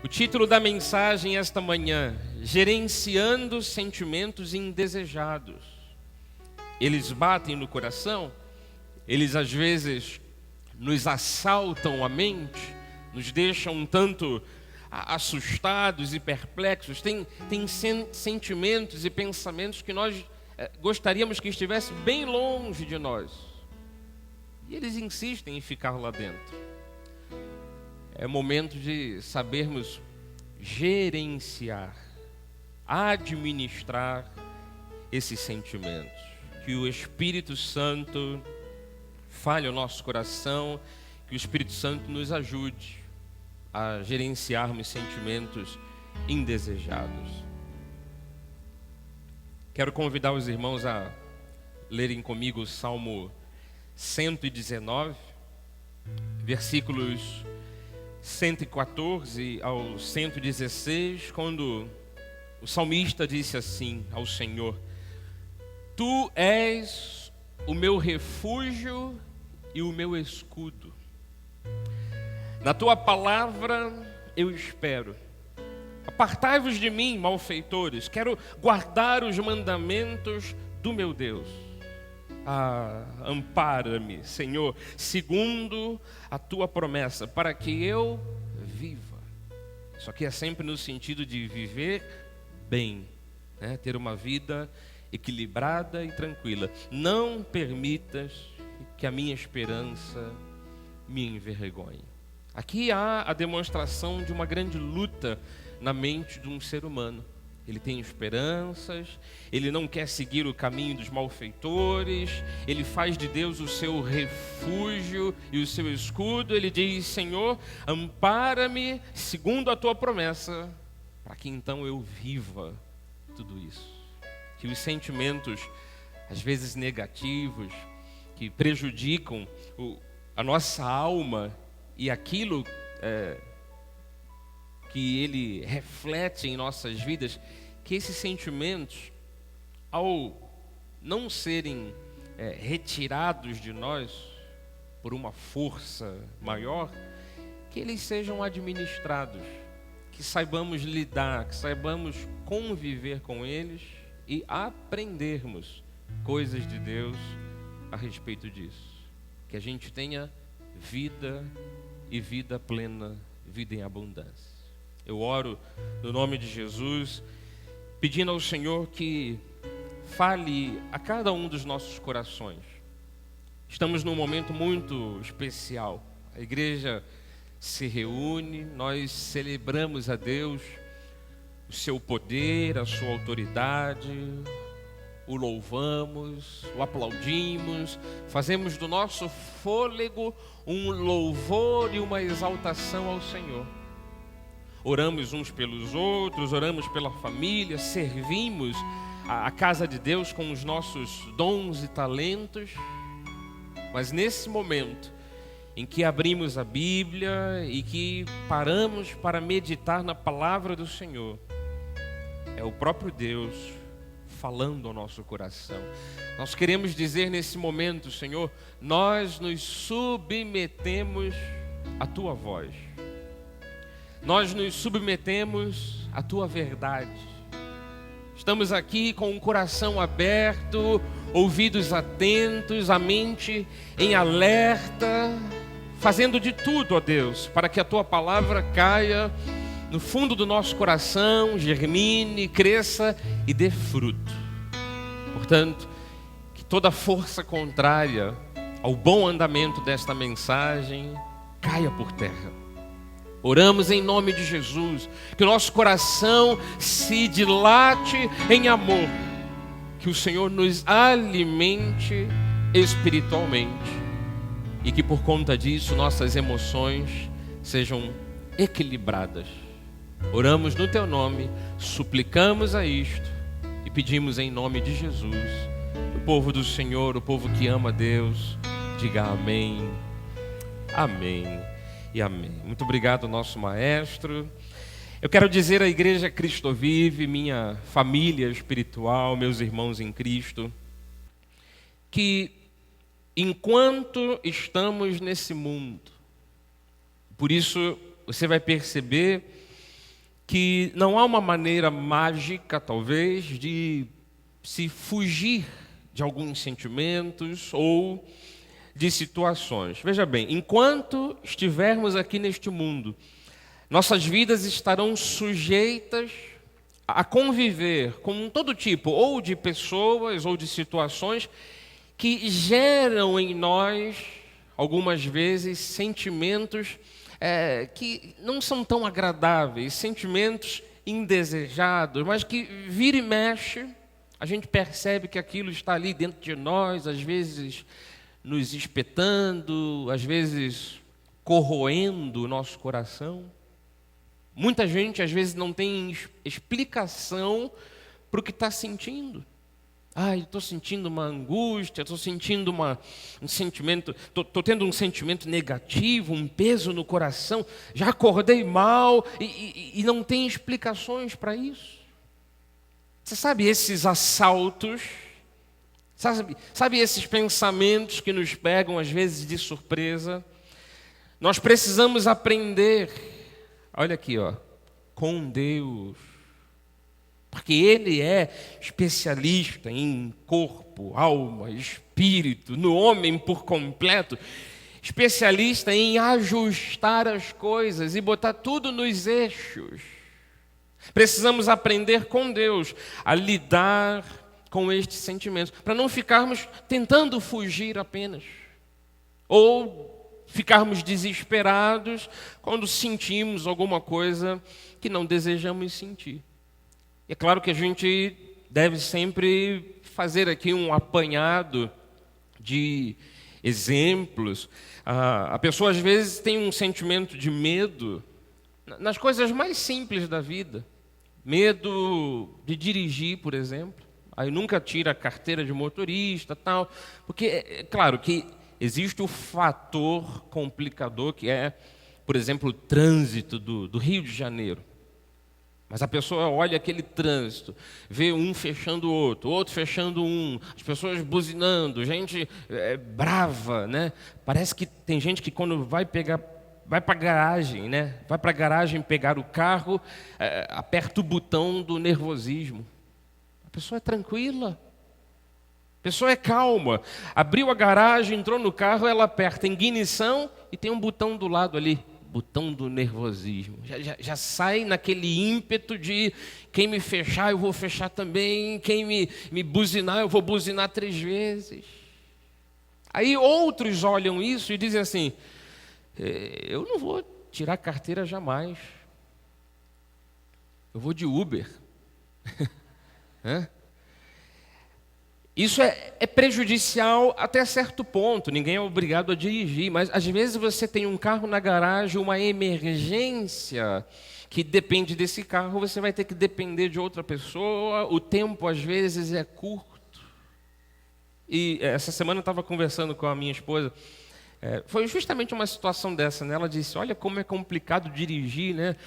O título da mensagem esta manhã: Gerenciando sentimentos indesejados. Eles batem no coração, eles às vezes nos assaltam a mente, nos deixam um tanto assustados e perplexos. Tem sentimentos e pensamentos que nós gostaríamos que estivesse bem longe de nós. E eles insistem em ficar lá dentro. É momento de sabermos gerenciar, administrar esses sentimentos. Que o Espírito Santo fale ao nosso coração, que o Espírito Santo nos ajude a gerenciarmos sentimentos indesejados. Quero convidar os irmãos a lerem comigo o Salmo 119, versículos 114 ao 116, quando o salmista disse assim ao Senhor: Tu és o meu refúgio e o meu escudo. Na tua palavra eu espero. Apartai-vos de mim, malfeitores. Quero guardar os mandamentos do meu Deus. Ampara-me, Senhor, segundo a tua promessa, para que eu viva. Isso aqui é sempre no sentido de viver bem, né? Ter uma vida equilibrada e tranquila. Não permitas que a minha esperança me envergonhe. Aqui há a demonstração de uma grande luta na mente de um ser humano. Ele tem esperanças, ele não quer seguir o caminho dos malfeitores, ele faz de Deus o seu refúgio e o seu escudo. Ele diz: Senhor, ampara-me segundo a tua promessa, para que então eu viva tudo isso. Que os sentimentos, às vezes negativos, que prejudicam a nossa alma e aquilo que ele reflete em nossas vidas, que esses sentimentos, ao não serem retirados de nós por uma força maior, que eles sejam administrados, que saibamos lidar, que saibamos conviver com eles e aprendermos coisas de Deus a respeito disso. Que a gente tenha vida e vida plena, vida em abundância. Eu oro no nome de Jesus, pedindo ao Senhor que fale a cada um dos nossos corações. Estamos num momento muito especial. A igreja se reúne, nós celebramos a Deus, o seu poder, a sua autoridade, o louvamos, o aplaudimos, fazemos do nosso fôlego um louvor e uma exaltação ao Senhor. Oramos uns pelos outros, oramos pela família, servimos a casa de Deus com os nossos dons e talentos. Mas nesse momento em que abrimos a Bíblia e que paramos para meditar na palavra do Senhor, é o próprio Deus falando ao nosso coração. Nós queremos dizer nesse momento: Senhor, nós nos submetemos à tua voz. Nós nos submetemos à tua verdade. Estamos aqui com o coração aberto, ouvidos atentos, a mente em alerta, fazendo de tudo, ó Deus, para que a tua palavra caia no fundo do nosso coração, germine, cresça e dê fruto. Portanto, que toda força contrária ao bom andamento desta mensagem caia por terra. Oramos em nome de Jesus, que o nosso coração se dilate em amor, que o Senhor nos alimente espiritualmente e que por conta disso nossas emoções sejam equilibradas. Oramos no teu nome, suplicamos a isto e pedimos em nome de Jesus. O povo do Senhor, o povo que ama a Deus, diga amém, amém e amém. Muito obrigado, nosso maestro. Eu quero dizer à Igreja Cristo Vive, minha família espiritual, meus irmãos em Cristo, que enquanto estamos nesse mundo, por isso você vai perceber que não há uma maneira mágica, talvez, de se fugir de alguns sentimentos ou de situações. Veja bem, enquanto estivermos aqui neste mundo, nossas vidas estarão sujeitas a conviver com todo tipo, ou de pessoas, ou de situações, que geram em nós, algumas vezes, sentimentos que não são tão agradáveis, sentimentos indesejados, mas que vira e mexe, a gente percebe que aquilo está ali dentro de nós, às vezes nos espetando, às vezes corroendo o nosso coração. Muita gente, às vezes, não tem explicação para o que está sentindo. Estou sentindo uma angústia, estou sentindo um sentimento, estou tendo um sentimento negativo, um peso no coração, já acordei mal e não tem explicações para isso. Você sabe esses assaltos, sabe esses pensamentos que nos pegam às vezes de surpresa? Nós precisamos aprender, olha aqui, com Deus. Porque Ele é especialista em corpo, alma, espírito, no homem por completo. Especialista em ajustar as coisas e botar tudo nos eixos. Precisamos aprender com Deus a lidar com estes sentimentos, para não ficarmos tentando fugir apenas. Ou ficarmos desesperados quando sentimos alguma coisa que não desejamos sentir. E é claro que a gente deve sempre fazer aqui um apanhado de exemplos. A pessoa às vezes tem um sentimento de medo nas coisas mais simples da vida. Medo de dirigir, por exemplo. Aí nunca tira a carteira de motorista, tal. Porque é claro que existe o fator complicador que é, por exemplo, o trânsito do Rio de Janeiro. Mas a pessoa olha aquele trânsito, vê um fechando o outro fechando um, as pessoas buzinando, gente brava, né? Parece que tem gente que quando vai para a garagem, né? Vai para a garagem pegar o carro, aperta o botão do nervosismo. A pessoa é tranquila, a pessoa é calma. Abriu a garagem, entrou no carro, ela aperta ignição e tem um botão do lado ali. Botão do nervosismo. Já sai naquele ímpeto de quem me fechar, eu vou fechar também. Quem me buzinar, eu vou buzinar 3 vezes. Aí outros olham isso e dizem assim, eu não vou tirar carteira jamais. Eu vou de Uber. Isso é prejudicial até certo ponto, ninguém é obrigado a dirigir, mas às vezes você tem um carro na garagem, uma emergência que depende desse carro, você vai ter que depender de outra pessoa, o tempo às vezes é curto. E essa semana eu estava conversando com a minha esposa, foi justamente uma situação dessa, né? Ela disse, olha como é complicado dirigir, né?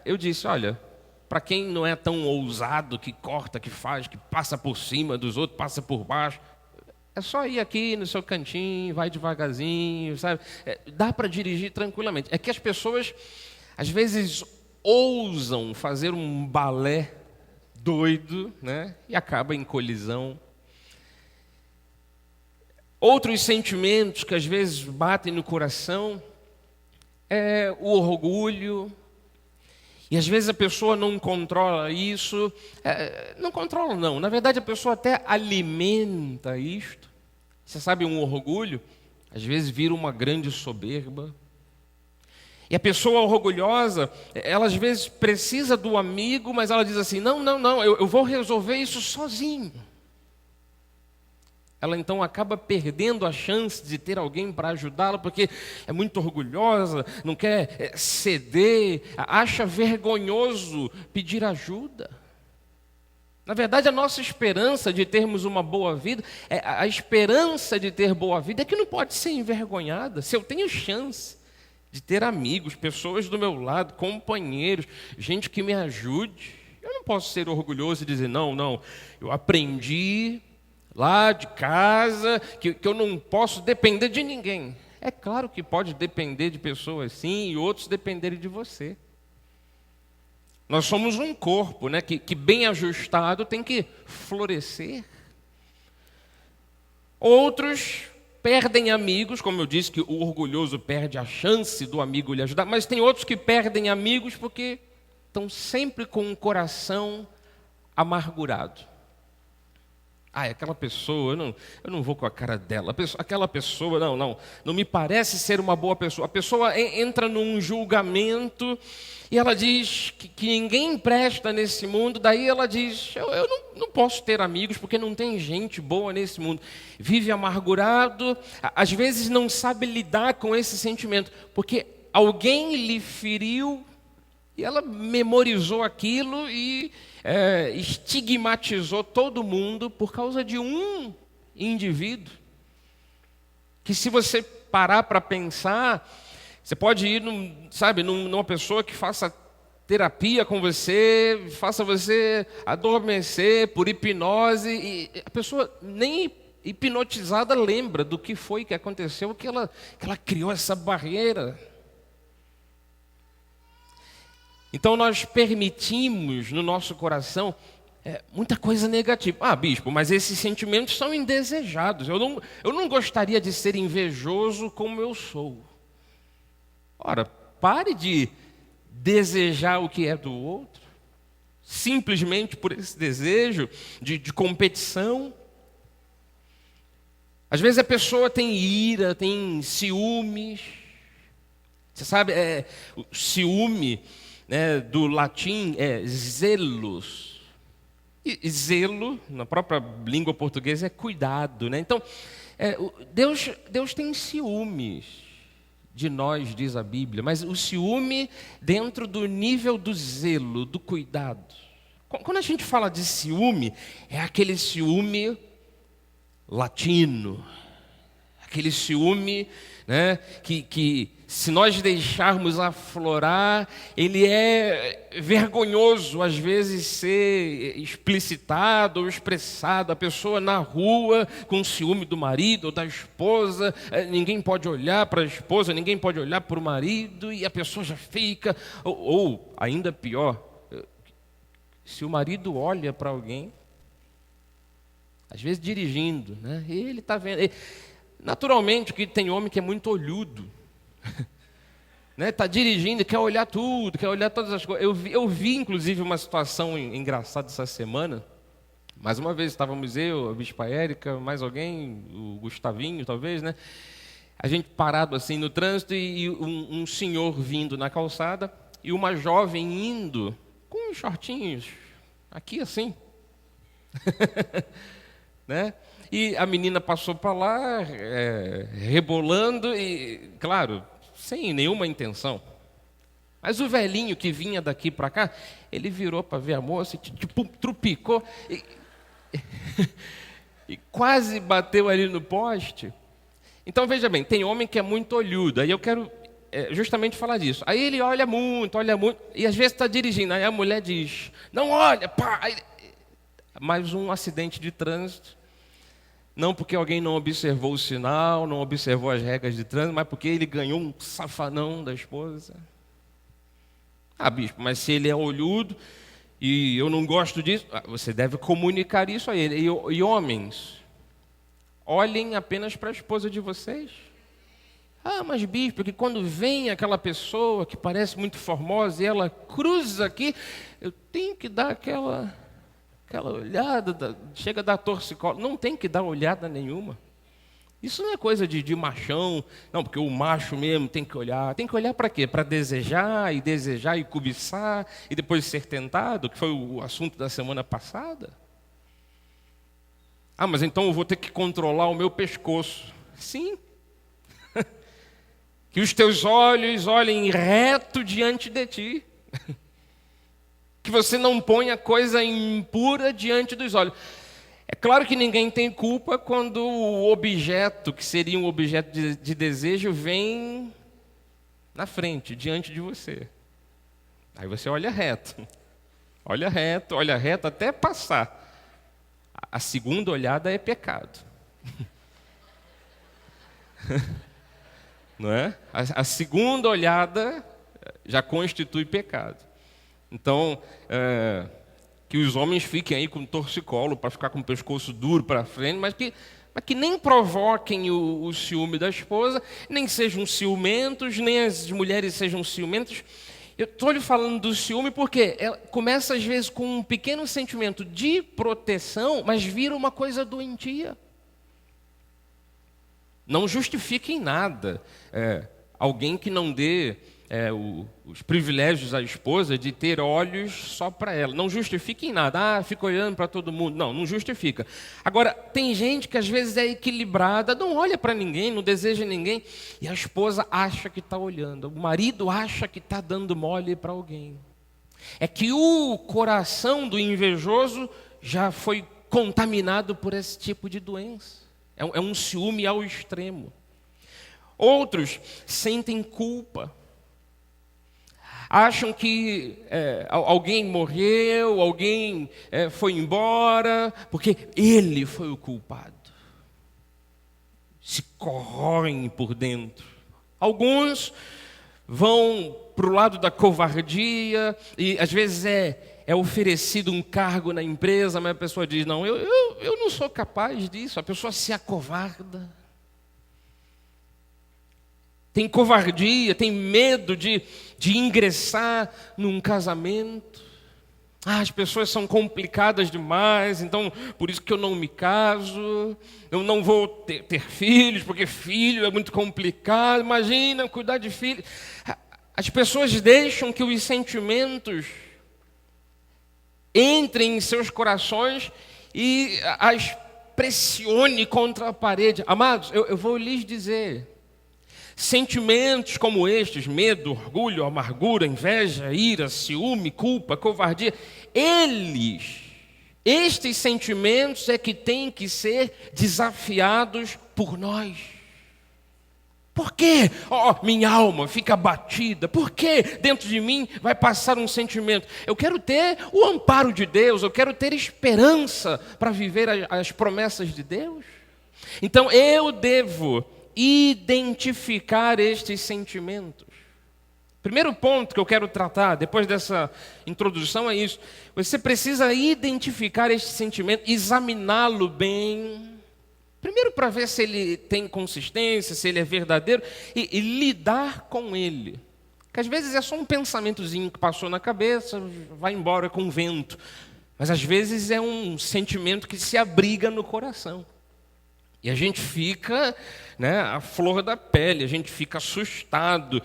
Eu disse, olha, para quem não é tão ousado, que corta, que faz, que passa por cima dos outros, passa por baixo, é só ir aqui no seu cantinho, vai devagarzinho, sabe? Dá para dirigir tranquilamente. É que as pessoas, às vezes, ousam fazer um balé doido, né? E acaba em colisão. Outros sentimentos que às vezes batem no coração é o orgulho. E às vezes a pessoa não controla isso, não controla não, na verdade a pessoa até alimenta isto. Você sabe, um orgulho, às vezes vira uma grande soberba. E a pessoa orgulhosa, ela às vezes precisa do amigo, mas ela diz assim, não, eu vou resolver isso sozinho. Ela então acaba perdendo a chance de ter alguém para ajudá-la, porque é muito orgulhosa, não quer ceder, acha vergonhoso pedir ajuda. Na verdade, a nossa esperança de termos uma boa vida, a esperança de ter boa vida é que não pode ser envergonhada. Se eu tenho chance de ter amigos, pessoas do meu lado, companheiros, gente que me ajude, eu não posso ser orgulhoso e dizer, não, eu aprendi lá de casa, que eu não posso depender de ninguém. É claro que pode depender de pessoas sim, e outros dependerem de você. Nós somos um corpo, né, que bem ajustado tem que florescer. Outros perdem amigos, como eu disse que o orgulhoso perde a chance do amigo lhe ajudar, mas tem outros que perdem amigos porque estão sempre com o coração amargurado. Aquela pessoa, eu não vou com a cara dela. Aquela pessoa, não me parece ser uma boa pessoa. A pessoa entra num julgamento e ela diz que ninguém presta nesse mundo. Daí ela diz, eu não posso ter amigos porque não tem gente boa nesse mundo. Vive amargurado, às vezes não sabe lidar com esse sentimento, porque alguém lhe feriu e ela memorizou aquilo e estigmatizou todo mundo por causa de um indivíduo. Que se você parar para pensar, você pode ir numa pessoa que faça terapia com você, faça você adormecer por hipnose, e a pessoa nem hipnotizada lembra do que foi que aconteceu, que ela criou essa barreira. Então nós permitimos no nosso coração muita coisa negativa. Bispo, mas esses sentimentos são indesejados. Eu não gostaria de ser invejoso como eu sou. Ora, pare de desejar o que é do outro, simplesmente por esse desejo de competição. Às vezes a pessoa tem ira, tem ciúmes. Você sabe, o ciúme, do latim é zelos. E zelo, na própria língua portuguesa, é cuidado, né? Então, Deus tem ciúmes de nós, diz a Bíblia, mas o ciúme dentro do nível do zelo, do cuidado. Quando a gente fala de ciúme, é aquele ciúme latino, aquele ciúme, né, que se nós deixarmos aflorar, ele é vergonhoso, às vezes, ser explicitado ou expressado. A pessoa na rua com ciúme do marido ou da esposa, ninguém pode olhar para a esposa, ninguém pode olhar para o marido, e a pessoa já fica, ou ainda pior, se o marido olha para alguém, às vezes dirigindo, né, ele está vendo. Naturalmente que tem homem que é muito olhudo, está dirigindo, quer olhar tudo, quer olhar todas as coisas. Eu vi inclusive uma situação engraçada essa semana. Mais uma vez estávamos eu, a Bispa Érica, mais alguém, o Gustavinho talvez, né? A gente parado assim no trânsito e um senhor vindo na calçada e uma jovem indo com uns shortinhos aqui assim, né? E a menina passou para lá, rebolando e, claro, sem nenhuma intenção. Mas o velhinho que vinha daqui para cá, ele virou para ver a moça e tipo, trupicou e quase bateu ali no poste. Então, veja bem, tem homem que é muito olhudo. Aí eu quero justamente falar disso. Aí ele olha muito, e às vezes está dirigindo. Aí a mulher diz, não olha, pá. Aí, mais um acidente de trânsito. Não porque alguém não observou o sinal, não observou as regras de trânsito, mas porque ele ganhou um safanão da esposa. Bispo, mas se ele é olhudo e eu não gosto disso, você deve comunicar isso a ele. E homens, olhem apenas para a esposa de vocês. Mas bispo, que quando vem aquela pessoa que parece muito formosa e ela cruza aqui, eu tenho que dar aquela olhada, chega a dar torcicolo. Não tem que dar olhada nenhuma. Isso não é coisa de machão. Não, porque o macho mesmo tem que olhar. Tem que olhar para quê? Para desejar e cobiçar e depois ser tentado, que foi o assunto da semana passada. Mas então eu vou ter que controlar o meu pescoço. Sim. Que os teus olhos olhem reto diante de ti. Que você não ponha coisa impura diante dos olhos. É claro que ninguém tem culpa quando o objeto, que seria um objeto de desejo, vem na frente, diante de você. Aí você olha reto, até passar. A segunda olhada é pecado. Não é? A segunda olhada já constitui pecado. Então, que os homens fiquem aí com torcicolo para ficar com o pescoço duro para frente, mas que nem provoquem o ciúme da esposa, nem sejam ciumentos, nem as mulheres sejam ciumentas. Eu estou lhe falando do ciúme porque começa às vezes com um pequeno sentimento de proteção, mas vira uma coisa doentia. Não justifica em nada alguém que não dê os privilégios à esposa de ter olhos só para ela. Não justifica em nada. Fica olhando para todo mundo. Não justifica. Agora, tem gente que às vezes é equilibrada, não olha para ninguém, não deseja ninguém, e a esposa acha que está olhando. O marido acha que está dando mole para alguém. É que o coração do invejoso já foi contaminado por esse tipo de doença. É um ciúme ao extremo. Outros sentem culpa. Acham que alguém morreu, alguém foi embora, porque ele foi o culpado. Se corroem por dentro. Alguns vão para o lado da covardia, e às vezes é oferecido um cargo na empresa, mas a pessoa diz, não, eu não sou capaz disso. A pessoa se acovarda. Tem covardia, tem medo de ingressar num casamento. As pessoas são complicadas demais, então por isso que eu não me caso. Eu não vou ter filhos, porque filho é muito complicado. Imagina cuidar de filho. As pessoas deixam que os sentimentos entrem em seus corações e as pressione contra a parede. Amados, eu vou lhes dizer... Sentimentos como estes, medo, orgulho, amargura, inveja, ira, ciúme, culpa, covardia, estes sentimentos é que têm que ser desafiados por nós. Por quê? Minha alma fica abatida. Por que dentro de mim vai passar um sentimento? Eu quero ter o amparo de Deus, eu quero ter esperança para viver as promessas de Deus. Então eu devo identificar estes sentimentos. Primeiro ponto que eu quero tratar, depois dessa introdução, é isso. Você precisa identificar este sentimento, examiná-lo bem. Primeiro para ver se ele tem consistência, se ele é verdadeiro, e lidar com ele. Porque às vezes é só um pensamentozinho que passou na cabeça, vai embora com o vento. Mas às vezes é um sentimento que se abriga no coração. E a gente fica, à flor da pele, a gente fica assustado,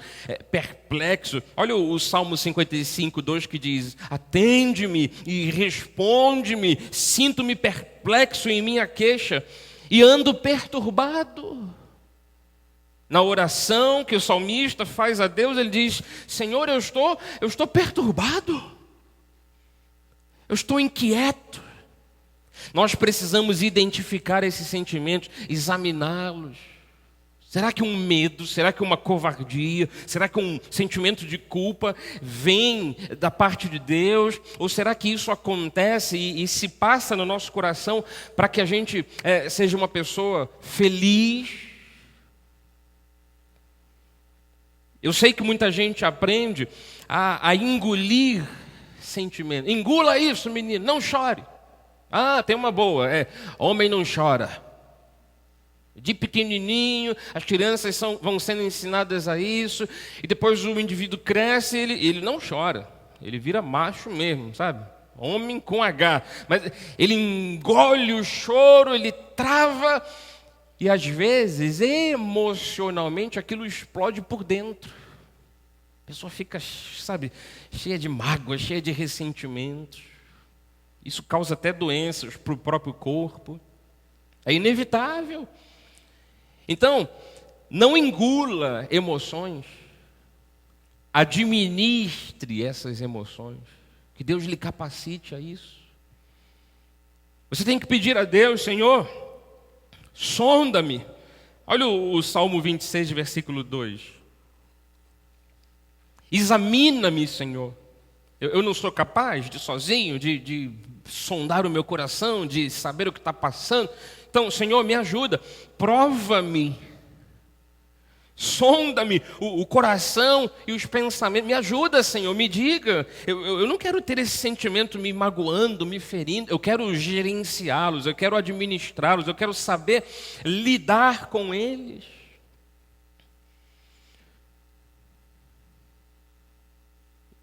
perplexo. Olha o Salmo 55, 2 que diz, atende-me e responde-me, sinto-me perplexo em minha queixa e ando perturbado. Na oração que o salmista faz a Deus, ele diz, Senhor, eu estou perturbado, eu estou inquieto. Nós precisamos identificar esses sentimentos, examiná-los. Será que um medo, será que uma covardia, será que um sentimento de culpa vem da parte de Deus? Ou será que isso acontece e se passa no nosso coração para que a gente seja uma pessoa feliz? Eu sei que muita gente aprende a engolir sentimento. Engula isso, menino, não chore. Tem uma boa, homem não chora. De pequenininho, as crianças vão sendo ensinadas a isso, e depois o indivíduo cresce, ele não chora, ele vira macho mesmo, sabe? Homem com H, mas ele engole o choro, ele trava, e às vezes, emocionalmente, aquilo explode por dentro. A pessoa fica, cheia de mágoa, cheia de ressentimentos. Isso causa até doenças para o próprio corpo. É inevitável. Então, não engula emoções. Administre essas emoções. Que Deus lhe capacite a isso. Você tem que pedir a Deus, Senhor, sonda-me. Olha o Salmo 26, versículo 2. Examina-me, Senhor. Eu não sou capaz de sozinho, de sondar o meu coração, de saber o que está passando. Então, Senhor, me ajuda. Prova-me. Sonda-me o coração e os pensamentos. Me ajuda, Senhor, me diga. Eu não quero ter esse sentimento me magoando, me ferindo. Eu quero gerenciá-los, eu quero administrá-los, eu quero saber lidar com eles.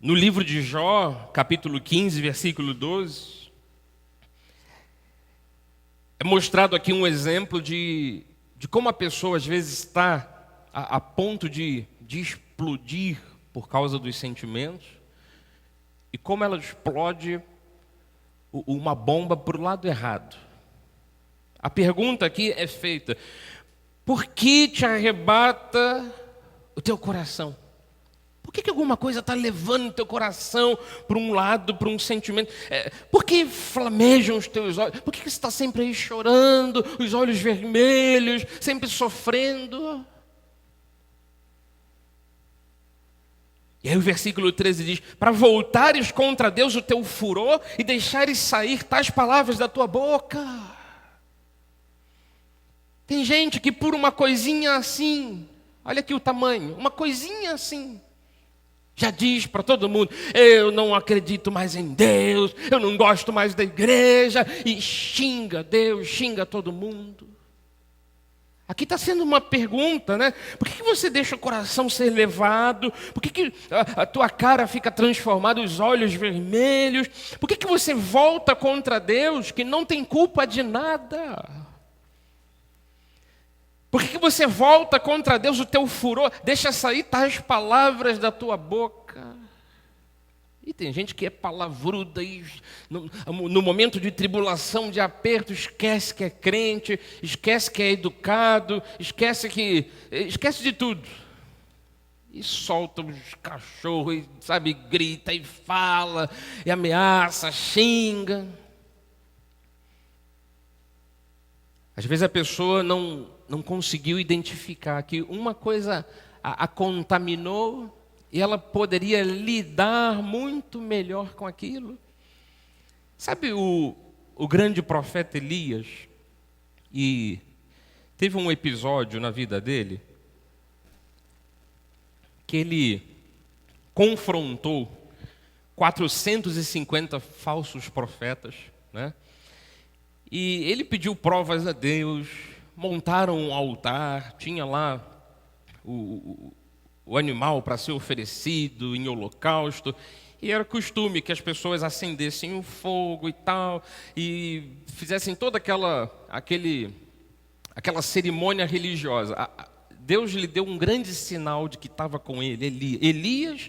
No livro de Jó, capítulo 15, versículo 12, é mostrado aqui um exemplo de como a pessoa às vezes está a ponto de explodir por causa dos sentimentos e como ela explode uma bomba para o lado errado. A pergunta aqui é feita: por que te arrebata o teu coração? Por que alguma coisa está levando o teu coração para um lado, para um sentimento? Por que flamejam os teus olhos? Por que você está sempre aí chorando, os olhos vermelhos, sempre sofrendo? E aí o versículo 13 diz: para voltares contra Deus o teu furor e deixares sair tais palavras da tua boca. Tem gente que por uma coisinha assim, olha aqui o tamanho, uma coisinha assim, já diz para todo mundo: eu não acredito mais em Deus, eu não gosto mais da igreja, e xinga Deus, xinga todo mundo. Aqui está sendo uma pergunta, né? Por que você deixa o coração ser levado? Por que a tua cara fica transformada, os olhos vermelhos? Por que você volta contra Deus, que não tem culpa de nada? Por que você volta contra Deus, o teu furor? Deixa sair tais palavras da tua boca. E tem gente que é palavruda e no momento de tribulação, de aperto, esquece que é crente, esquece que é educado, esquece de tudo. E solta os cachorros, e, sabe, grita e fala, e ameaça, xinga. Às vezes a pessoa não conseguiu identificar que uma coisa a contaminou e ela poderia lidar muito melhor com aquilo. Sabe o grande profeta Elias? E teve um episódio na vida dele que ele confrontou 450 falsos profetas, né? E ele pediu provas a Deus, montaram um altar, tinha lá o animal para ser oferecido em holocausto, e era costume que as pessoas acendessem o fogo e tal, e fizessem toda aquela cerimônia religiosa. Deus lhe deu um grande sinal de que estava com ele, Elias,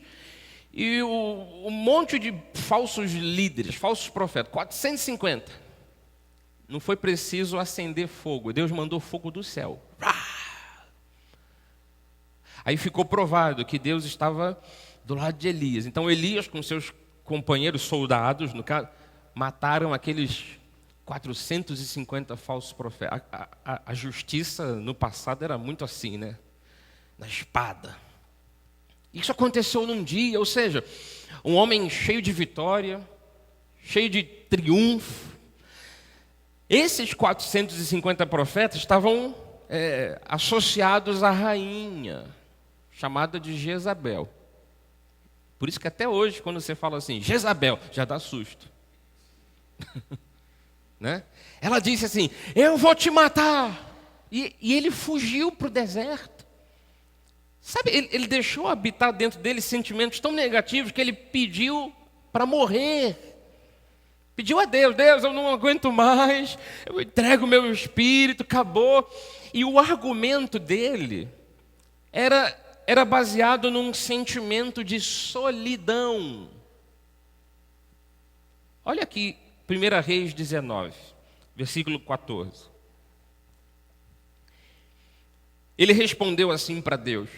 e um monte de falsos líderes, falsos profetas, 450. Não foi preciso acender fogo, Deus mandou fogo do céu. Aí ficou provado que Deus estava do lado de Elias. Então Elias, com seus companheiros soldados, no caso, mataram aqueles 450 falsos profetas. A justiça no passado era muito assim, né? Na espada. Isso aconteceu num dia, ou seja, um homem cheio de vitória, cheio de triunfo. Esses 450 profetas estavam associados à rainha, chamada de Jezabel. Por isso que até hoje, quando você fala assim, Jezabel, já dá susto. Né? Ela disse assim: eu vou te matar. E ele fugiu para o deserto. Sabe, ele deixou habitar dentro dele sentimentos tão negativos que ele pediu para morrer. Pediu a Deus: Deus, eu não aguento mais, eu entrego o meu espírito, acabou. E o argumento dele era baseado num sentimento de solidão. Olha aqui, 1 Reis 19, versículo 14. Ele respondeu assim para Deus: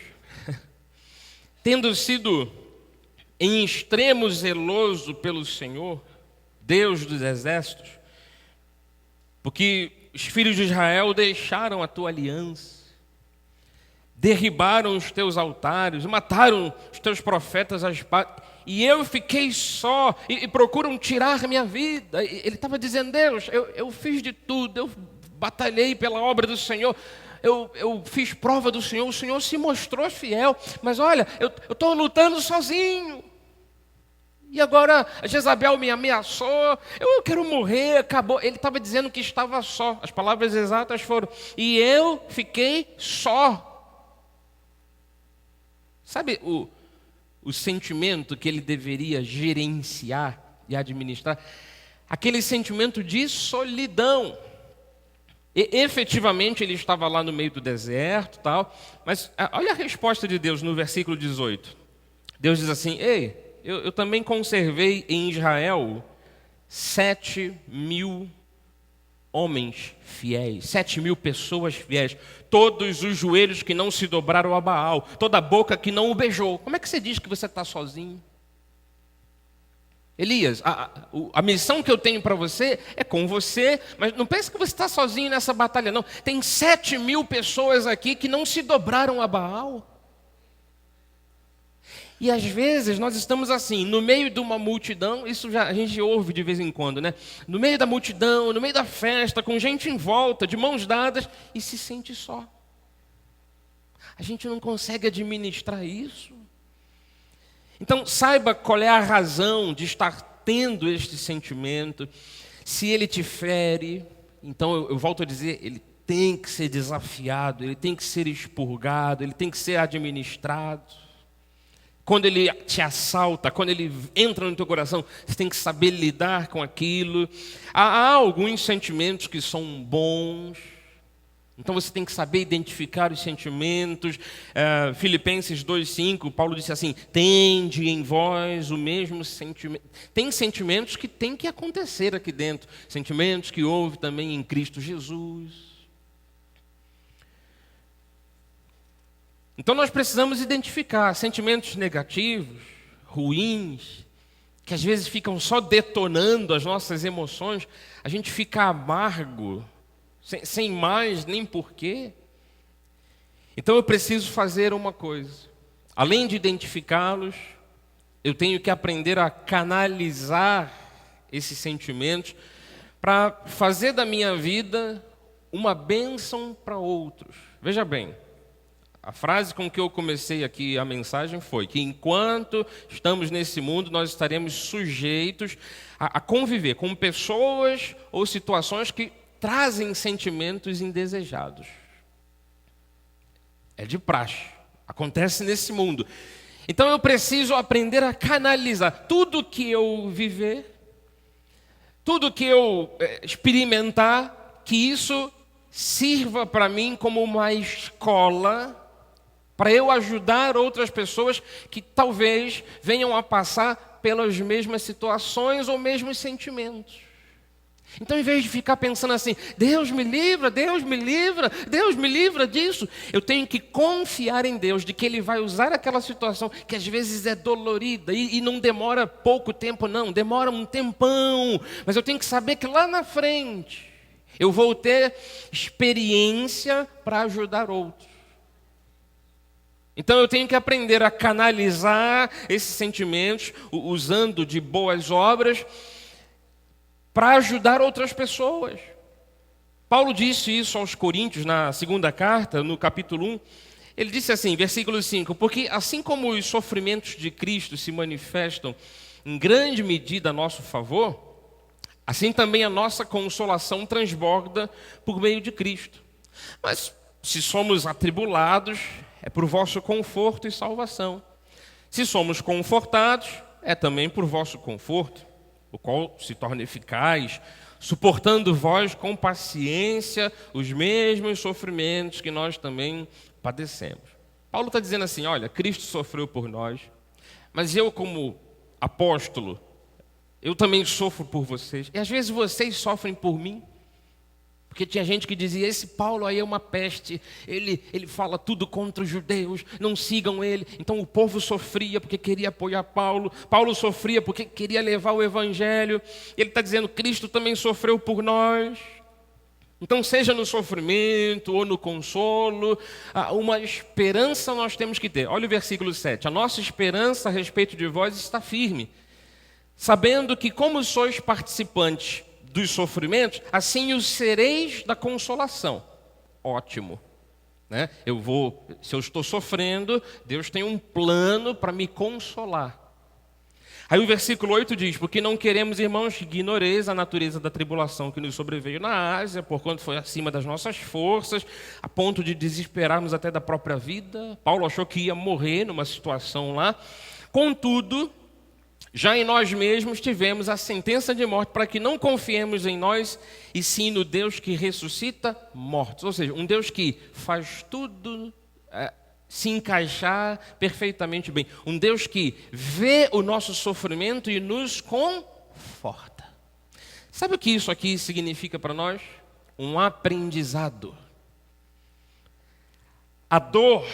tendo sido em extremo zeloso pelo Senhor, Deus dos exércitos, porque os filhos de Israel deixaram a tua aliança, derribaram os teus altares, mataram os teus profetas à espada, e eu fiquei só, e procuram tirar minha vida. Ele estava dizendo: Deus, eu fiz de tudo, eu batalhei pela obra do Senhor, eu fiz prova do Senhor, o Senhor se mostrou fiel, mas olha, eu estou lutando sozinho. E agora a Jezabel me ameaçou, eu quero morrer, acabou. Ele estava dizendo que estava só. As palavras exatas foram, e eu fiquei só. Sabe o sentimento que ele deveria gerenciar e administrar? Aquele sentimento de solidão. E, efetivamente ele estava lá no meio do deserto, tal, mas olha a resposta de Deus no versículo 18. Deus diz assim, ei, eu também conservei em Israel 7.000 homens fiéis, 7.000 pessoas fiéis, todos os joelhos que não se dobraram a Baal, toda a boca que não o beijou. Como é que você diz que você está sozinho? Elias, a missão que eu tenho para você é com você, mas não pense que você está sozinho nessa batalha, não. Tem 7.000 pessoas aqui que não se dobraram a Baal. E às vezes nós estamos assim, no meio de uma multidão, isso já a gente ouve de vez em quando, né? No meio da multidão, no meio da festa, com gente em volta, de mãos dadas, e se sente só. A gente não consegue administrar isso. Então saiba qual é a razão de estar tendo este sentimento. Se ele te fere, então eu volto a dizer, ele tem que ser desafiado, ele tem que ser expurgado, ele tem que ser administrado. Quando ele te assalta, quando ele entra no teu coração, você tem que saber lidar com aquilo. Há alguns sentimentos que são bons, então você tem que saber identificar os sentimentos. Filipenses 2,5, Paulo disse assim, tende em vós o mesmo sentimento. Tem sentimentos que tem que acontecer aqui dentro, sentimentos que houve também em Cristo Jesus. Então nós precisamos identificar sentimentos negativos, ruins, que às vezes ficam só detonando as nossas emoções, a gente fica amargo, sem mais nem porquê. Então eu preciso fazer uma coisa, além de identificá-los, eu tenho que aprender a canalizar esses sentimentos para fazer da minha vida uma bênção para outros. Veja bem, a frase com que eu comecei aqui a mensagem foi que enquanto estamos nesse mundo, nós estaremos sujeitos a conviver com pessoas ou situações que trazem sentimentos indesejados. É de praxe, acontece nesse mundo. Então eu preciso aprender a canalizar tudo que eu viver, tudo que eu experimentar, que isso sirva para mim como uma escola para eu ajudar outras pessoas que talvez venham a passar pelas mesmas situações ou mesmos sentimentos. Então, em vez de ficar pensando assim, Deus me livra, Deus me livra, Deus me livra disso, eu tenho que confiar em Deus, de que Ele vai usar aquela situação que às vezes é dolorida e não demora pouco tempo não, demora um tempão, mas eu tenho que saber que lá na frente eu vou ter experiência para ajudar outros. Então eu tenho que aprender a canalizar esses sentimentos, usando de boas obras, para ajudar outras pessoas. Paulo disse isso aos Coríntios na segunda carta, no capítulo 1. Ele disse assim, versículo 5, porque assim como os sofrimentos de Cristo se manifestam em grande medida a nosso favor, assim também a nossa consolação transborda por meio de Cristo. Mas se somos atribulados, é por vosso conforto e salvação. Se somos confortados, é também por vosso conforto, o qual se torna eficaz, suportando vós com paciência os mesmos sofrimentos que nós também padecemos. Paulo está dizendo assim, olha, Cristo sofreu por nós, mas eu como apóstolo, eu também sofro por vocês. E às vezes vocês sofrem por mim. Porque tinha gente que dizia, esse Paulo aí é uma peste, ele fala tudo contra os judeus, não sigam ele. Então o povo sofria porque queria apoiar Paulo, Paulo sofria porque queria levar o evangelho. Ele está dizendo, Cristo também sofreu por nós. Então seja no sofrimento ou no consolo, uma esperança nós temos que ter. Olha o versículo 7, a nossa esperança a respeito de vós está firme, sabendo que como sois participantes dos sofrimentos, assim os sereis da consolação. Ótimo. né? Se eu estou sofrendo, Deus tem um plano para me consolar. Aí o versículo 8 diz: porque não queremos, irmãos, que ignoreis a natureza da tribulação que nos sobreveio na Ásia, porquanto foi acima das nossas forças, a ponto de desesperarmos até da própria vida. Paulo achou que ia morrer numa situação lá. Contudo, já em nós mesmos tivemos a sentença de morte, para que não confiemos em nós, e sim no Deus que ressuscita mortos. Ou seja, um Deus que faz tudo se encaixar perfeitamente bem. Um Deus que vê o nosso sofrimento e nos conforta. Sabe o que isso aqui significa para nós? Um aprendizado. A dor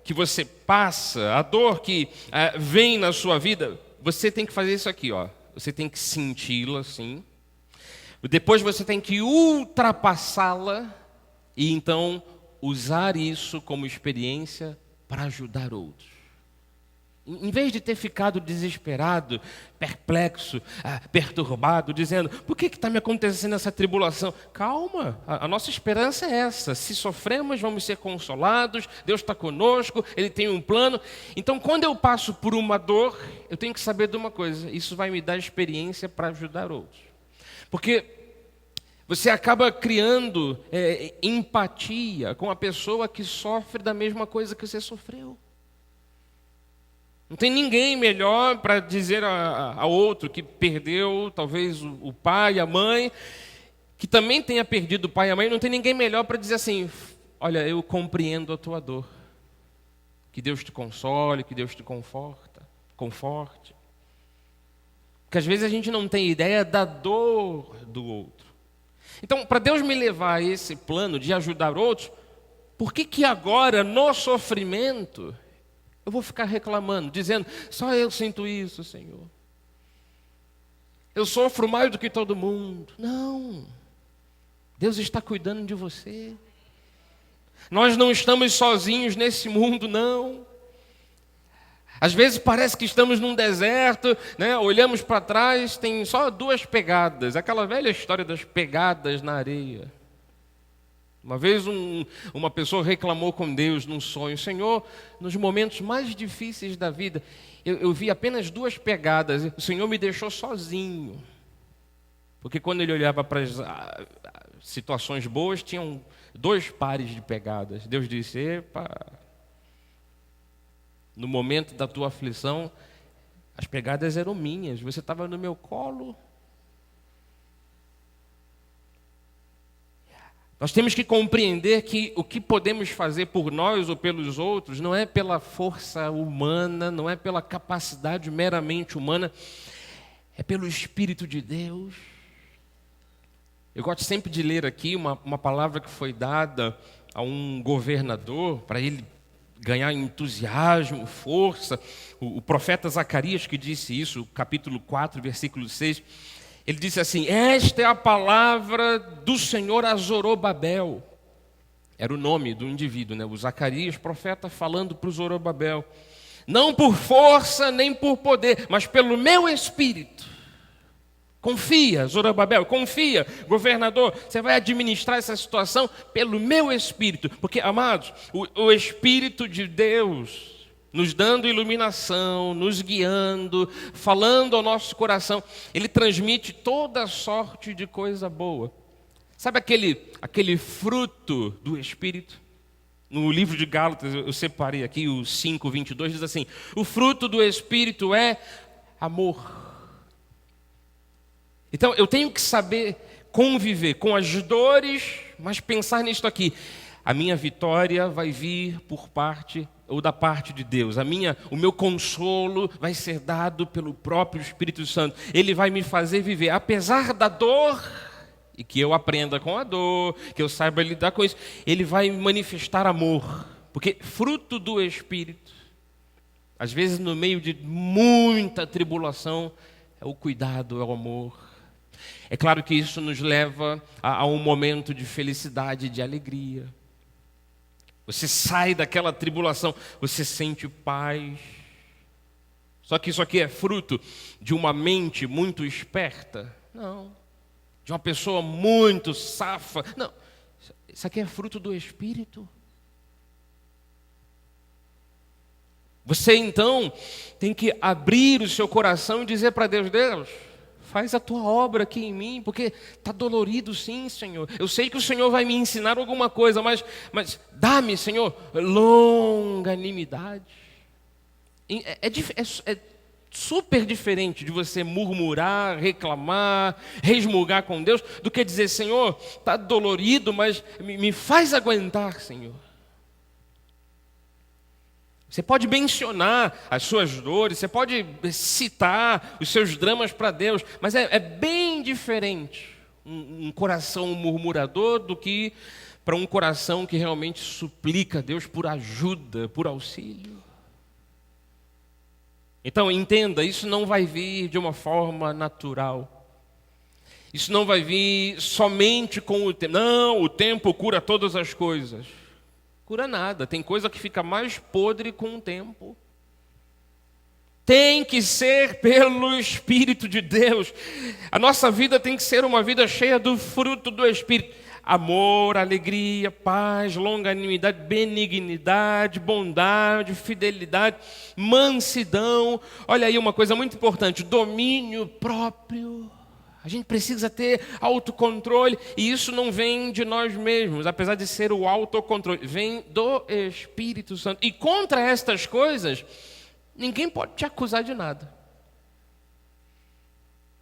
que você passa, a dor que vem na sua vida, você tem que fazer isso aqui, ó. Você tem que senti-la assim. Depois você tem que ultrapassá-la e então usar isso como experiência para ajudar outros. Em vez de ter ficado desesperado, perplexo, perturbado, dizendo: por que está me acontecendo essa tribulação? Calma, a nossa esperança é essa. Se sofremos, vamos ser consolados, Deus está conosco, Ele tem um plano. Então, quando eu passo por uma dor, eu tenho que saber de uma coisa: isso vai me dar experiência para ajudar outros. Porque você acaba criando empatia com a pessoa que sofre da mesma coisa que você sofreu. Não tem ninguém melhor para dizer a outro que perdeu talvez o pai, a mãe, que também tenha perdido o pai e a mãe. Não tem ninguém melhor para dizer assim: olha, eu compreendo a tua dor. Que Deus te console, que Deus te conforte. Porque às vezes a gente não tem ideia da dor do outro. Então, para Deus me levar a esse plano de ajudar outros, por que agora, no sofrimento, eu vou ficar reclamando, dizendo: só eu sinto isso, Senhor. Eu sofro mais do que todo mundo. Não. Deus está cuidando de você. Nós não estamos sozinhos nesse mundo, não. Às vezes parece que estamos num deserto, né? Olhamos para trás, tem só 2 pegadas. Aquela velha história das pegadas na areia. Uma vez uma pessoa reclamou com Deus num sonho: Senhor, nos momentos mais difíceis da vida, eu vi apenas 2 pegadas. O Senhor me deixou sozinho. Porque quando ele olhava para as situações boas, tinham 2 pares de pegadas. Deus disse: epa, no momento da tua aflição, as pegadas eram minhas, você estava no meu colo. Nós temos que compreender que o que podemos fazer por nós ou pelos outros não é pela força humana, não é pela capacidade meramente humana, é pelo Espírito de Deus. Eu gosto sempre de ler aqui uma palavra que foi dada a um governador, para ele ganhar entusiasmo, força. O profeta Zacarias que disse isso, capítulo 4, versículo 6, ele disse assim: esta é a palavra do Senhor a Zorobabel. Era o nome do indivíduo, né? O Zacarias, profeta, falando para o Zorobabel: não por força nem por poder, mas pelo meu Espírito. Confia, Zorobabel, confia, governador, você vai administrar essa situação pelo meu Espírito. Porque, amados, o Espírito de Deus nos dando iluminação, nos guiando, falando ao nosso coração, ele transmite toda sorte de coisa boa. Sabe aquele fruto do Espírito? No livro de Gálatas, eu separei aqui o 5:22, diz assim: o fruto do Espírito é amor. Então, eu tenho que saber conviver com as dores, mas pensar nisto aqui: a minha vitória vai vir por parte ou da parte de Deus. O meu consolo vai ser dado pelo próprio Espírito Santo. Ele vai me fazer viver, apesar da dor, e que eu aprenda com a dor, que eu saiba lidar com isso. Ele vai manifestar amor, porque fruto do Espírito, às vezes no meio de muita tribulação, é o cuidado, é o amor. É claro que isso nos leva a um momento de felicidade, de alegria. Você sai daquela tribulação, você sente paz. Só que isso aqui é fruto de uma mente muito esperta? Não. De uma pessoa muito safa? Não. Isso aqui é fruto do Espírito. Você então tem que abrir o seu coração e dizer para Deus: Deus, faz a tua obra aqui em mim, porque está dolorido sim, Senhor. Eu sei que o Senhor vai me ensinar alguma coisa, mas dá-me, Senhor, longanimidade. É super diferente de você murmurar, reclamar, resmungar com Deus, do que dizer: Senhor, está dolorido, mas me faz aguentar, Senhor. Você pode mencionar as suas dores, você pode citar os seus dramas para Deus, mas é bem diferente um coração murmurador do que para um coração que realmente suplica a Deus por ajuda, por auxílio. Então entenda, isso não vai vir de uma forma natural. Isso não vai vir somente com o tempo. Não, o tempo cura todas as coisas. Cura nada, tem coisa que fica mais podre com o tempo. Tem que ser pelo Espírito de Deus. A nossa vida tem que ser uma vida cheia do fruto do Espírito. Amor, alegria, paz, longanimidade, benignidade, bondade, fidelidade, mansidão. Olha aí uma coisa muito importante: domínio próprio. A gente precisa ter autocontrole, e isso não vem de nós mesmos, apesar de ser o autocontrole, vem do Espírito Santo. E contra estas coisas, ninguém pode te acusar de nada.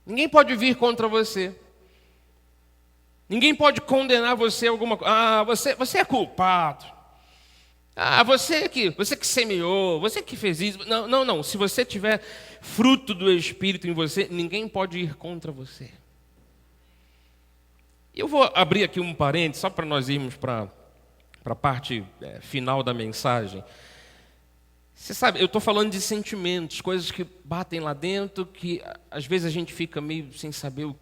Ninguém pode vir contra você. Ninguém pode condenar você a alguma coisa. Ah, você é culpado. Ah, você que semeou, você que fez isso. Não. Se você tiver fruto do Espírito em você, ninguém pode ir contra você. Eu vou abrir aqui um parênteses, só para nós irmos para a parte final da mensagem. Você sabe, eu estou falando de sentimentos, coisas que batem lá dentro, que às vezes a gente fica meio sem saber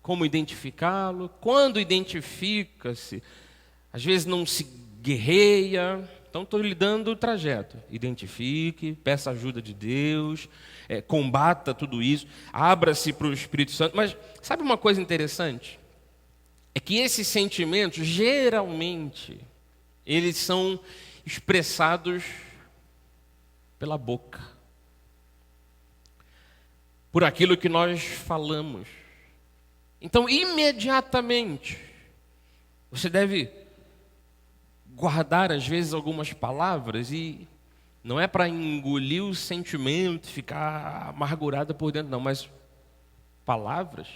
como identificá-lo. Quando identifica-se, às vezes não se guerreia. Então estou lhe dando o trajeto. Identifique, peça ajuda de Deus, combata tudo isso, abra-se para o Espírito Santo. Mas sabe uma coisa interessante? É que esses sentimentos, geralmente, eles são expressados pela boca, por aquilo que nós falamos. Então, imediatamente, você deve guardar, às vezes, algumas palavras, e não é para engolir o sentimento, ficar amargurado por dentro, não, mas palavras,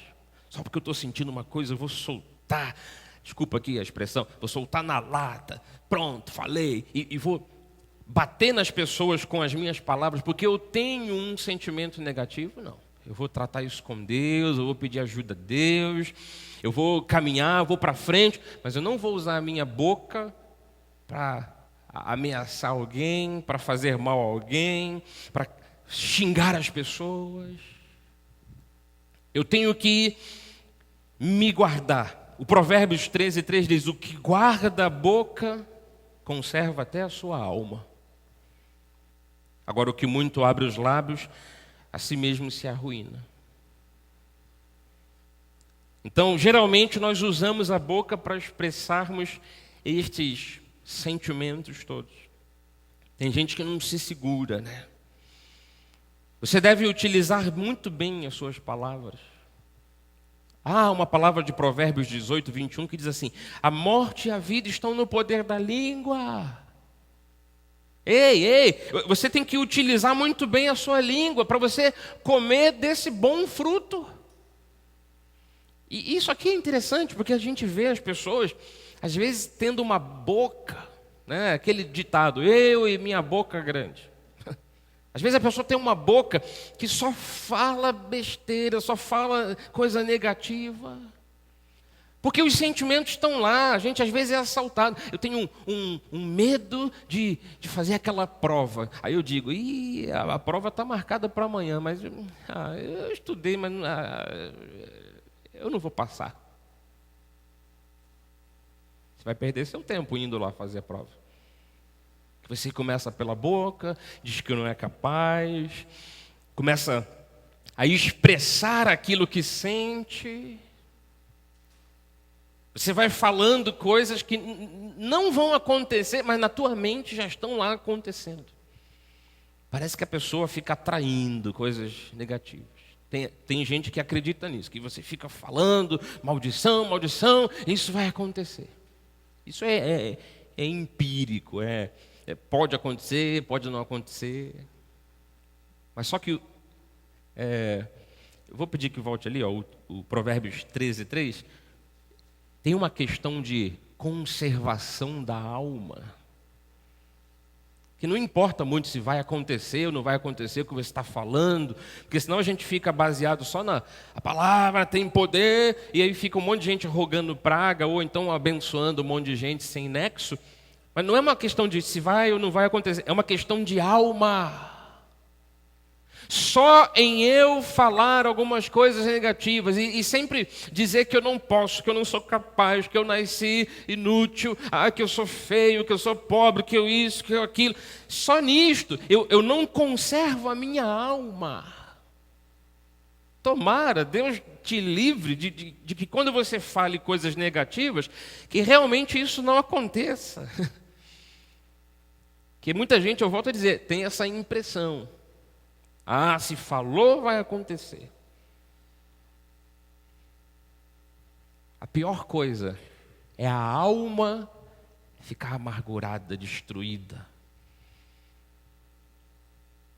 só porque eu estou sentindo uma coisa, eu vou soltar, desculpa aqui a expressão, vou soltar na lata, pronto, falei, e vou bater nas pessoas com as minhas palavras, porque eu tenho um sentimento negativo, não. Eu vou tratar isso com Deus, eu vou pedir ajuda a Deus, eu vou caminhar, eu vou para frente, mas eu não vou usar a minha boca para ameaçar alguém, para fazer mal a alguém, para xingar as pessoas. Eu tenho que me guardar. O Provérbios 13:3 diz: o que guarda a boca conserva até a sua alma. Agora, o que muito abre os lábios, a si mesmo se arruína. Então, geralmente, nós usamos a boca para expressarmos estes sentimentos todos. Tem gente que não se segura, né? Você deve utilizar muito bem as suas palavras. Há uma palavra de Provérbios 18:21 que diz assim: a morte e a vida estão no poder da língua. Ei, você tem que utilizar muito bem a sua língua para você comer desse bom fruto. E isso aqui é interessante, porque a gente vê as pessoas, às vezes, tendo uma boca, né? Aquele ditado: eu e minha boca grande. Às vezes a pessoa tem uma boca que só fala besteira, só fala coisa negativa. Porque os sentimentos estão lá, a gente às vezes é assaltado. Eu tenho um medo de fazer aquela prova. Aí eu digo: a prova está marcada para amanhã, mas eu estudei, mas eu não vou passar. Você vai perder seu tempo indo lá fazer a prova. Você começa pela boca, diz que não é capaz, começa a expressar aquilo que sente. Você vai falando coisas que não vão acontecer, mas na tua mente já estão lá acontecendo. parece que a pessoa fica atraindo coisas negativas. Tem gente que acredita nisso, que você fica falando maldição, maldição, isso vai acontecer. Isso é empírico, pode acontecer, pode não acontecer. Mas só que, eu vou pedir que volte ali, ó, o Provérbios 13:3, tem uma questão de conservação da alma. Que não importa muito se vai acontecer ou não vai acontecer o que você está falando, porque senão a gente fica baseado só a palavra tem poder, e aí fica um monte de gente rogando praga, ou então abençoando um monte de gente sem nexo. Mas não é uma questão de se vai ou não vai acontecer, é uma questão de alma. Só em eu falar algumas coisas negativas e sempre dizer que eu não posso, que eu não sou capaz, que eu nasci inútil, que eu sou feio, que eu sou pobre, que eu isso, que eu aquilo. Só nisto eu não conservo a minha alma. Tomara, Deus te livre de que quando você fale coisas negativas, que realmente isso não aconteça. Que muita gente, eu volto a dizer, tem essa impressão. Se falou, vai acontecer. A pior coisa é a alma ficar amargurada, destruída.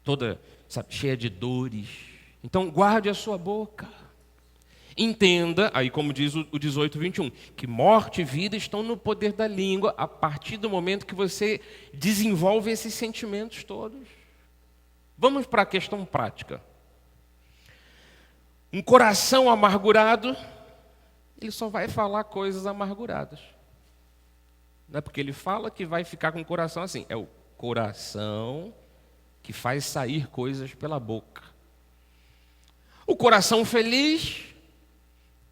Toda, cheia de dores. Então, guarde a sua boca. Entenda, aí como diz o 18:21, que morte e vida estão no poder da língua a partir do momento que você desenvolve esses sentimentos todos. Vamos para a questão prática. Um coração amargurado, ele só vai falar coisas amarguradas. Não é porque ele fala que vai ficar com o coração assim. É o coração que faz sair coisas pela boca. O coração feliz,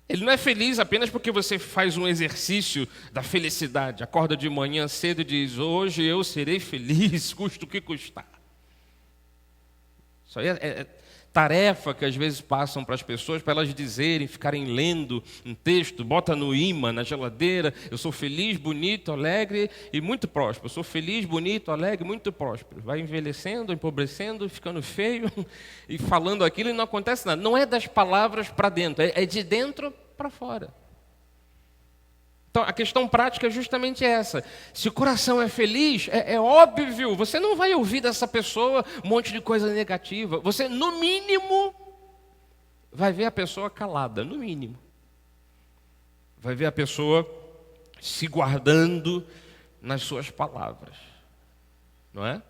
ele não é feliz apenas porque você faz um exercício da felicidade. Acorda de manhã cedo e diz, hoje eu serei feliz, custe o que custar. Isso aí é tarefa que às vezes passam para as pessoas, para elas dizerem, ficarem lendo um texto, bota no imã, na geladeira, eu sou feliz, bonito, alegre e muito próspero. Eu sou feliz, bonito, alegre, muito próspero. Vai envelhecendo, empobrecendo, ficando feio e falando aquilo e não acontece nada. Não é das palavras para dentro, é de dentro para fora. Então, a questão prática é justamente essa. Se o coração é feliz, é óbvio, você não vai ouvir dessa pessoa um monte de coisa negativa. Você, no mínimo, vai ver a pessoa calada, no mínimo. Vai ver a pessoa se guardando nas suas palavras. Não é?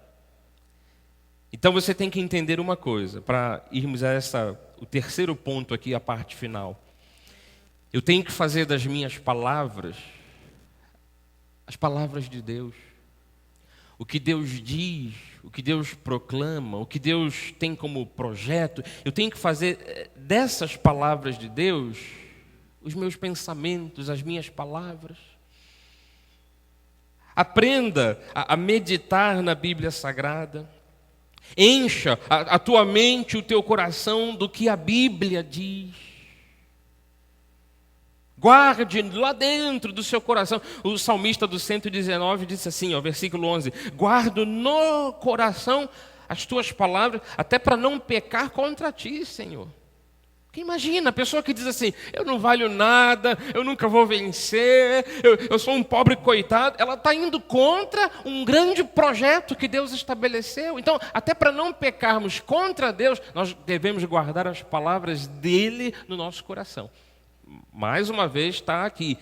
Então, você tem que entender uma coisa, para irmos a o terceiro ponto aqui, a parte final. Eu tenho que fazer das minhas palavras as palavras de Deus. O que Deus diz, o que Deus proclama, o que Deus tem como projeto. Eu tenho que fazer dessas palavras de Deus os meus pensamentos, as minhas palavras. Aprenda a meditar na Bíblia Sagrada. Encha a tua mente, o teu coração do que a Bíblia diz. Guarde lá dentro do seu coração. O salmista do 119 disse assim, versículo 11: guardo no coração as tuas palavras, até para não pecar contra ti, Senhor. Porque imagina, a pessoa que diz assim, eu não valho nada, eu nunca vou vencer, eu sou um pobre coitado, ela está indo contra um grande projeto que Deus estabeleceu. Então, até para não pecarmos contra Deus, nós devemos guardar as palavras dele no nosso coração. Mais uma vez está aqui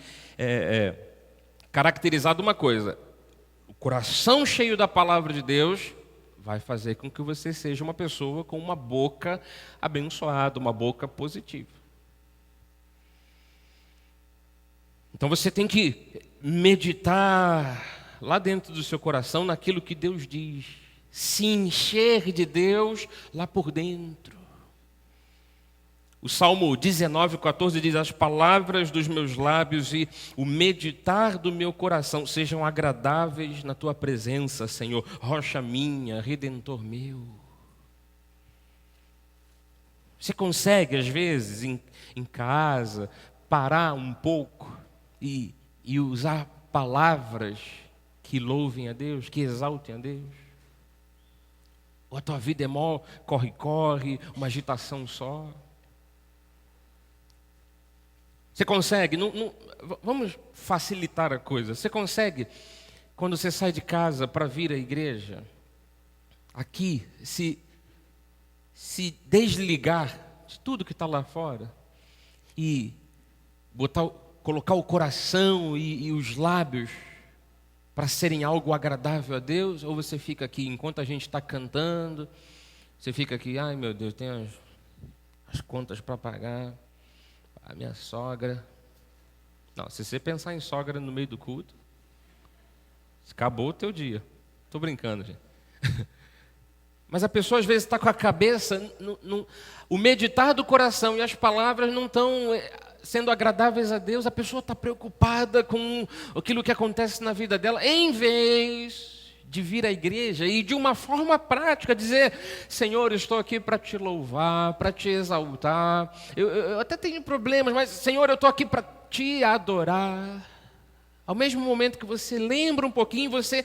caracterizado uma coisa: o coração cheio da palavra de Deus vai fazer com que você seja uma pessoa com uma boca abençoada, uma boca positiva. Então você tem que meditar lá dentro do seu coração naquilo que Deus diz, se encher de Deus lá por dentro. O Salmo 19:14 diz: as palavras dos meus lábios e o meditar do meu coração sejam agradáveis na tua presença, Senhor, rocha minha, redentor meu. Você consegue, às vezes, em casa, parar um pouco e usar palavras que louvem a Deus, que exaltem a Deus? Ou a tua vida é mó corre-corre, uma agitação só? Você consegue, vamos facilitar a coisa. Você consegue, quando você sai de casa para vir à igreja, aqui, se desligar de tudo que está lá fora e colocar o coração e os lábios para serem algo agradável a Deus? Ou você fica aqui, enquanto a gente está cantando, você fica aqui, ai meu Deus, tem as contas para pagar, a minha sogra. Não, se você pensar em sogra no meio do culto, acabou o teu dia. Estou brincando, gente. Mas a pessoa às vezes está com a cabeça, o meditar do coração e as palavras não estão sendo agradáveis a Deus. A pessoa está preocupada com aquilo que acontece na vida dela, em vez de vir à igreja e de uma forma prática dizer: Senhor, eu estou aqui para te louvar, para te exaltar. Eu até tenho problemas, mas Senhor, eu estou aqui para te adorar. Ao mesmo momento que você lembra um pouquinho, você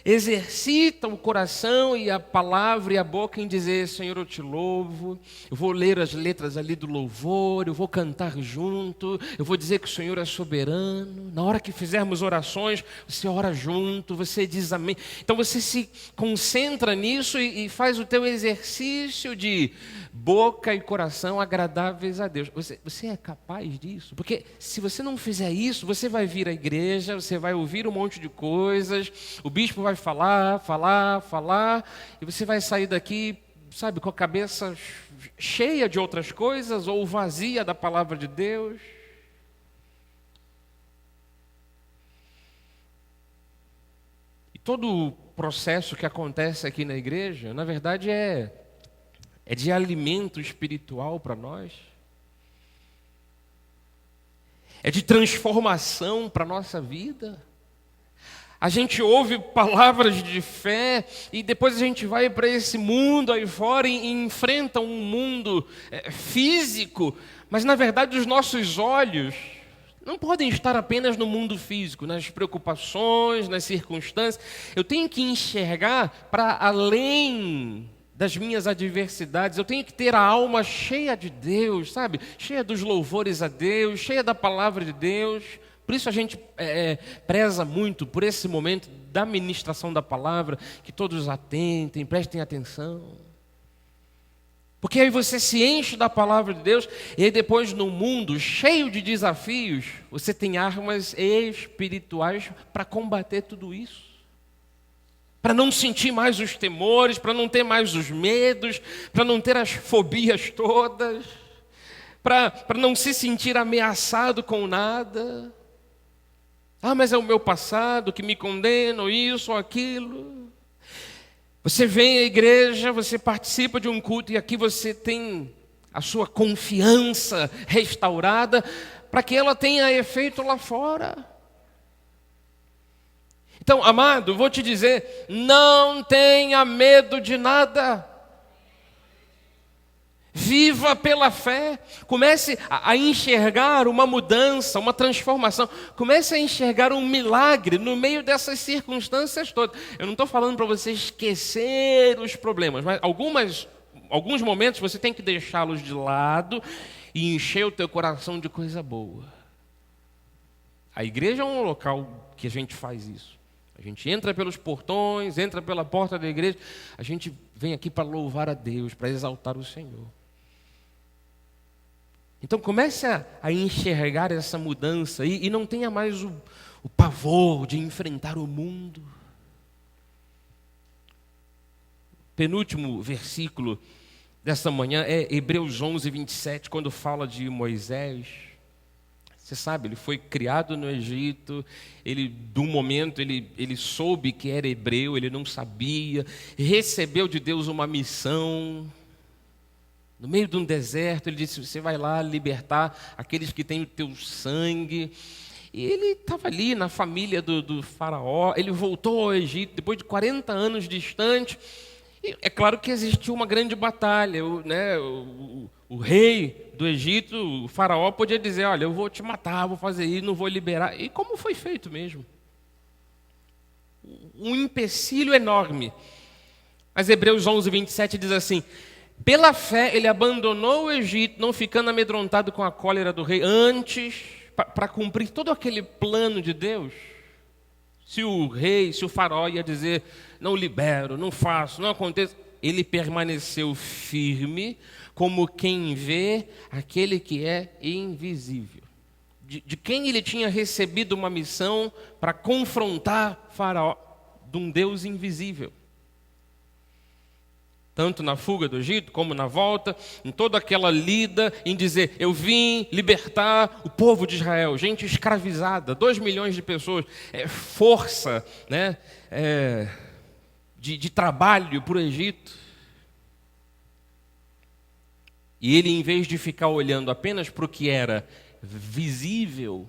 exercita o coração e a palavra e a boca em dizer: Senhor, eu te louvo, eu vou ler as letras ali do louvor, eu vou cantar junto, eu vou dizer que o Senhor é soberano. Na hora que fizermos orações, você ora junto, você diz amém. Então você se concentra nisso e faz o teu exercício de boca e coração agradáveis a Deus. Você é capaz disso? Porque se você não fizer isso, você vai vir à igreja, você vai ouvir um monte de coisas, o bispo vai falar, e você vai sair daqui, sabe, com a cabeça cheia de outras coisas ou vazia da palavra de Deus. E todo o processo que acontece aqui na igreja, na verdade, é de alimento espiritual para nós, é de transformação para a nossa vida. A gente ouve palavras de fé e depois a gente vai para esse mundo aí fora e enfrenta um mundo físico, mas na verdade os nossos olhos não podem estar apenas no mundo físico, nas preocupações, nas circunstâncias. Eu tenho que enxergar para além das minhas adversidades. Eu tenho que ter a alma cheia de Deus, sabe? Cheia dos louvores a Deus, cheia da palavra de Deus. Por isso a gente preza muito por esse momento da ministração da palavra, que todos atentem, prestem atenção. Porque aí você se enche da palavra de Deus, e aí depois no mundo cheio de desafios, você tem armas espirituais para combater tudo isso. Para não sentir mais os temores, para não ter mais os medos, para não ter as fobias todas, para não se sentir ameaçado com nada. Ah, mas é o meu passado que me condena, ou isso ou aquilo. Você vem à igreja, você participa de um culto e aqui você tem a sua confiança restaurada para que ela tenha efeito lá fora. Então, amado, vou te dizer, não tenha medo de nada. Viva pela fé, comece a enxergar uma mudança, uma transformação, comece a enxergar um milagre no meio dessas circunstâncias todas. Eu não estou falando para você esquecer os problemas, mas alguns momentos você tem que deixá-los de lado e encher o teu coração de coisa boa. A igreja é um local que a gente faz isso. A gente entra pelos portões, entra pela porta da igreja, a gente vem aqui para louvar a Deus, para exaltar o Senhor. Então comece a enxergar essa mudança e não tenha mais o pavor de enfrentar o mundo. Penúltimo versículo dessa manhã é Hebreus 11, 27, quando fala de Moisés. Você sabe, ele foi criado no Egito, ele soube que era hebreu, ele não sabia, recebeu de Deus uma missão. No meio de um deserto, ele disse: você vai lá libertar aqueles que têm o teu sangue. E ele estava ali na família do faraó, ele voltou ao Egito, depois de 40 anos distante. E é claro que existiu uma grande batalha, o rei do Egito, o faraó, podia dizer: olha, eu vou te matar, vou fazer isso, não vou liberar. E como foi feito mesmo? Um empecilho enorme. Mas Hebreus 11, 27 diz assim: pela fé ele abandonou o Egito, não ficando amedrontado com a cólera do rei, antes, para cumprir todo aquele plano de Deus. Se o rei, se o faraó ia dizer, não libero, não faço, não aconteça, ele permaneceu firme, como quem vê aquele que é invisível. De quem ele tinha recebido uma missão para confrontar Faraó, de um Deus invisível. Tanto na fuga do Egito, como na volta, em toda aquela lida, em dizer, eu vim libertar o povo de Israel, gente escravizada, 2 milhões de pessoas, força, né, de trabalho para o Egito. E ele, em vez de ficar olhando apenas para o que era visível,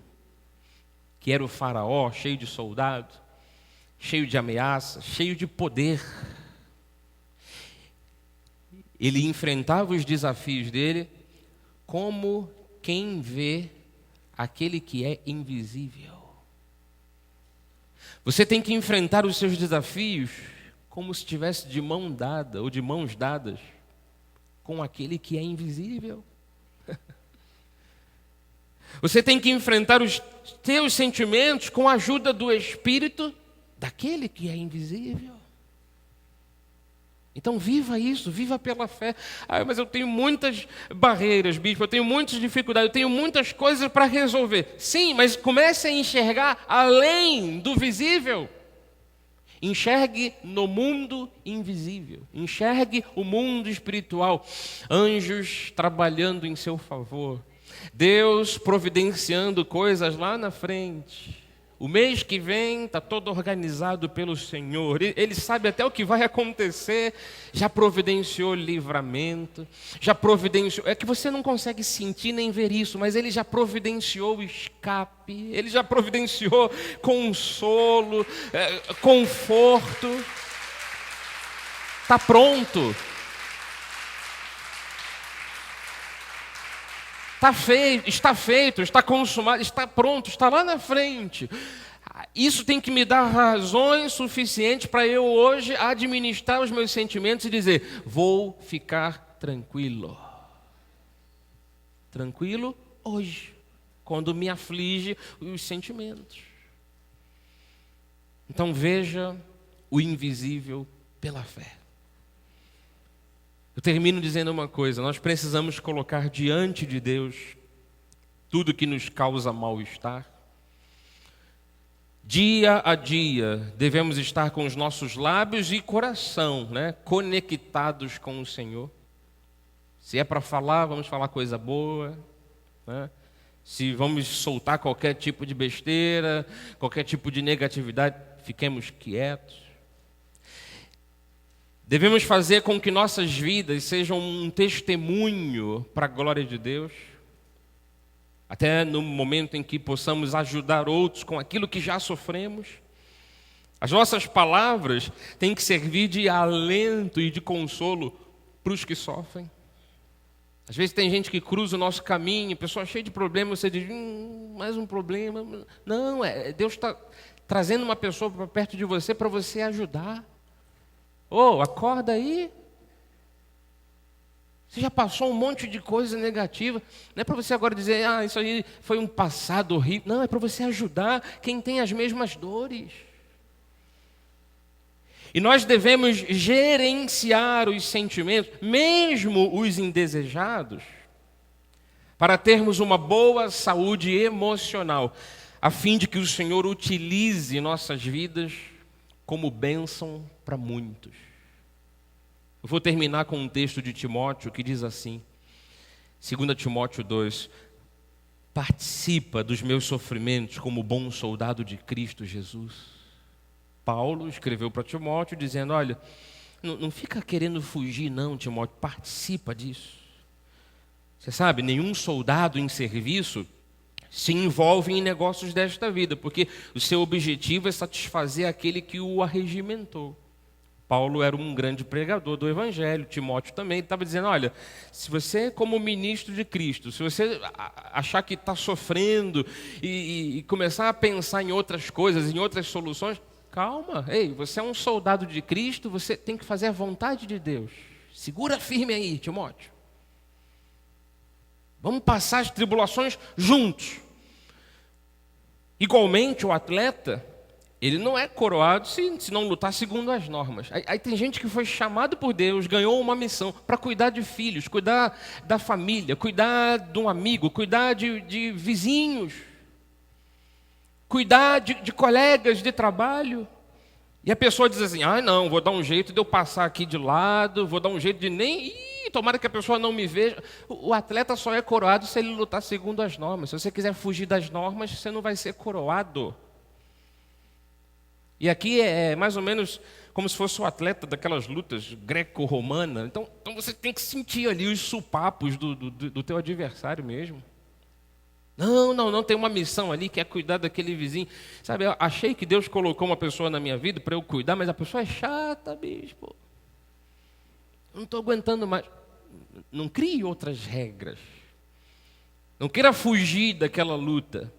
que era o faraó, cheio de soldados, cheio de ameaças, cheio de poder, ele enfrentava os desafios dele como quem vê aquele que é invisível. Você tem que enfrentar os seus desafios como se estivesse de mão dada ou de mãos dadas com aquele que é invisível. Você tem que enfrentar os teus sentimentos com a ajuda do Espírito daquele que é invisível. Então viva isso, viva pela fé. Mas eu tenho muitas barreiras, bispo, eu tenho muitas dificuldades, eu tenho muitas coisas para resolver. Sim, mas comece a enxergar além do visível. Enxergue no mundo invisível. Enxergue o mundo espiritual. Anjos trabalhando em seu favor. Deus providenciando coisas lá na frente. O mês que vem está todo organizado pelo Senhor. Ele sabe até o que vai acontecer. Já providenciou livramento. Já providenciou... É que você não consegue sentir nem ver isso, mas Ele já providenciou escape. Ele já providenciou consolo, conforto. Está pronto. Está feito, está consumado, está pronto, está lá na frente. Isso tem que me dar razões suficientes para eu hoje administrar os meus sentimentos e dizer, vou ficar tranquilo. Tranquilo hoje, quando me aflige os sentimentos. Então veja o invisível pela fé. Eu termino dizendo uma coisa, nós precisamos colocar diante de Deus tudo que nos causa mal-estar. Dia a dia devemos estar com os nossos lábios e coração, né, conectados com o Senhor. Se é para falar, vamos falar coisa boa, né? Se vamos soltar qualquer tipo de besteira, qualquer tipo de negatividade, fiquemos quietos. Devemos fazer com que nossas vidas sejam um testemunho para a glória de Deus, até no momento em que possamos ajudar outros com aquilo que já sofremos. As nossas palavras têm que servir de alento e de consolo para os que sofrem. Às vezes tem gente que cruza o nosso caminho, pessoa cheia de problemas, você diz, mais um problema. Não, Deus está trazendo uma pessoa para perto de você para você ajudar. Acorda aí. Você já passou um monte de coisa negativa. Não é para você agora dizer, isso aí foi um passado horrível. Não, é para você ajudar quem tem as mesmas dores. E nós devemos gerenciar os sentimentos, mesmo os indesejados, para termos uma boa saúde emocional, a fim de que o Senhor utilize nossas vidas como bênção para muitos. Eu vou terminar com um texto de Timóteo que diz assim, 2 Timóteo 2, participa dos meus sofrimentos como bom soldado de Cristo Jesus. Paulo escreveu para Timóteo dizendo, olha, não fica querendo fugir não, Timóteo, participa disso. Você sabe, nenhum soldado em serviço se envolve em negócios desta vida, porque o seu objetivo é satisfazer aquele que o arregimentou. Paulo era um grande pregador do Evangelho, Timóteo também, ele estava dizendo, olha, se você como ministro de Cristo, se você achar que está sofrendo e começar a pensar em outras coisas, em outras soluções, Calma, ei, você é um soldado de Cristo, você tem que fazer a vontade de Deus. Segura firme aí, Timóteo. Vamos passar as tribulações juntos. Igualmente, o atleta, ele não é coroado se não lutar segundo as normas. Aí tem gente que foi chamado por Deus, ganhou uma missão para cuidar de filhos, cuidar da família, cuidar de um amigo, cuidar de vizinhos, cuidar de colegas de trabalho. E a pessoa diz assim, não, vou dar um jeito de eu passar aqui de lado, vou dar um jeito de nem... tomara que a pessoa não me veja. O atleta só é coroado se ele lutar segundo as normas. Se você quiser fugir das normas, você não vai ser coroado. E aqui é mais ou menos como se fosse o atleta daquelas lutas greco-romanas. Então você tem que sentir ali os supapos do teu adversário mesmo. Não, tem uma missão ali que é cuidar daquele vizinho. Sabe, eu achei que Deus colocou uma pessoa na minha vida para eu cuidar, mas a pessoa é chata, bispo. Não estou aguentando mais. Não crie outras regras. Não queira fugir daquela luta.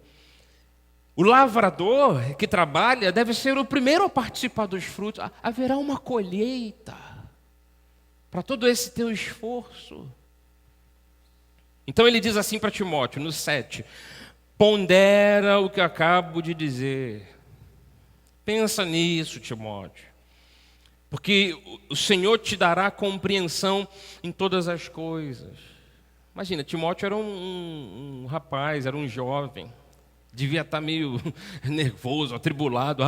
O lavrador que trabalha deve ser o primeiro a participar dos frutos. Haverá uma colheita para todo esse teu esforço. Então ele diz assim para Timóteo, no 7, pondera o que acabo de dizer. Pensa nisso, Timóteo. Porque o Senhor te dará compreensão em todas as coisas. Imagina, Timóteo era um rapaz, era um jovem. Devia estar meio nervoso, atribulado.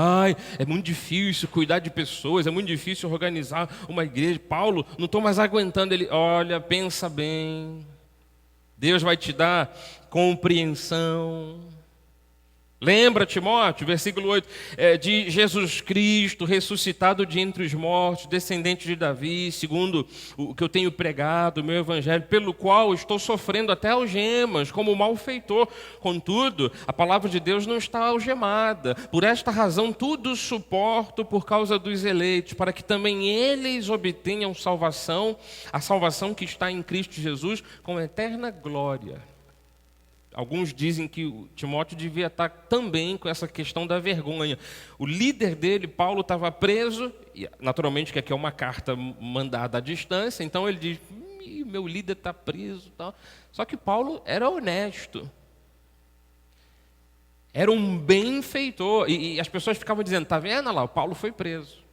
É muito difícil cuidar de pessoas, é muito difícil organizar uma igreja. Paulo, não estou mais aguentando. Ele, olha, pensa bem. Deus vai te dar compreensão. Lembra, Timóteo, versículo 8, de Jesus Cristo, ressuscitado de entre os mortos, descendente de Davi, segundo o que eu tenho pregado, o meu evangelho, pelo qual estou sofrendo até algemas, como malfeitor. Contudo, a palavra de Deus não está algemada. Por esta razão, tudo suporto por causa dos eleitos, para que também eles obtenham salvação, a salvação que está em Cristo Jesus, com eterna glória. Alguns dizem que o Timóteo devia estar também com essa questão da vergonha. O líder dele, Paulo, estava preso, e naturalmente que aqui é uma carta mandada à distância, então ele diz, meu líder está preso. Tal. Só que Paulo era honesto. Era um benfeitor. E as pessoas ficavam dizendo, está vendo lá, o Paulo foi preso.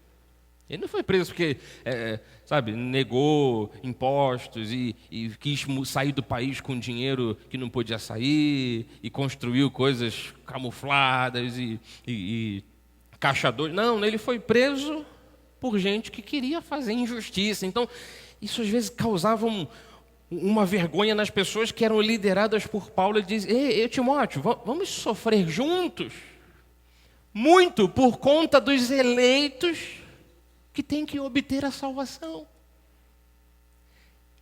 Ele não foi preso porque, negou impostos e quis sair do país com dinheiro que não podia sair e construiu coisas camufladas e caixadores. Não, ele foi preso por gente que queria fazer injustiça. Então, isso às vezes causava uma vergonha nas pessoas que eram lideradas por Paulo. Ele diz, ei, Timóteo, vamos sofrer juntos, muito por conta dos eleitos que tem que obter a salvação.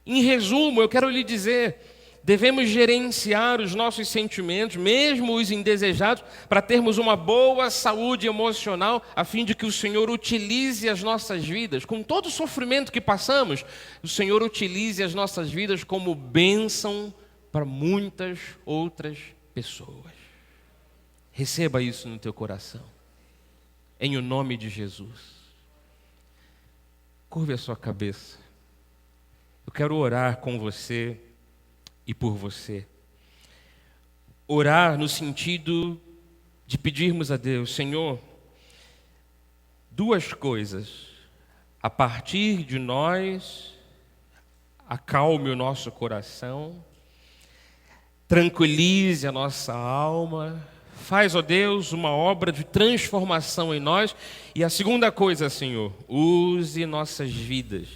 Em resumo, eu quero lhe dizer, devemos gerenciar os nossos sentimentos, mesmo os indesejados, para termos uma boa saúde emocional, a fim de que o Senhor utilize as nossas vidas, com todo o sofrimento que passamos, o Senhor utilize as nossas vidas como bênção para muitas outras pessoas. Receba isso no teu coração, em o nome de Jesus. Curve a sua cabeça. Eu quero orar com você e por você. Orar no sentido de pedirmos a Deus, Senhor, duas coisas. A partir de nós, acalme o nosso coração, tranquilize a nossa alma, faz, ó Deus, uma obra de transformação em nós. E a segunda coisa, Senhor, use nossas vidas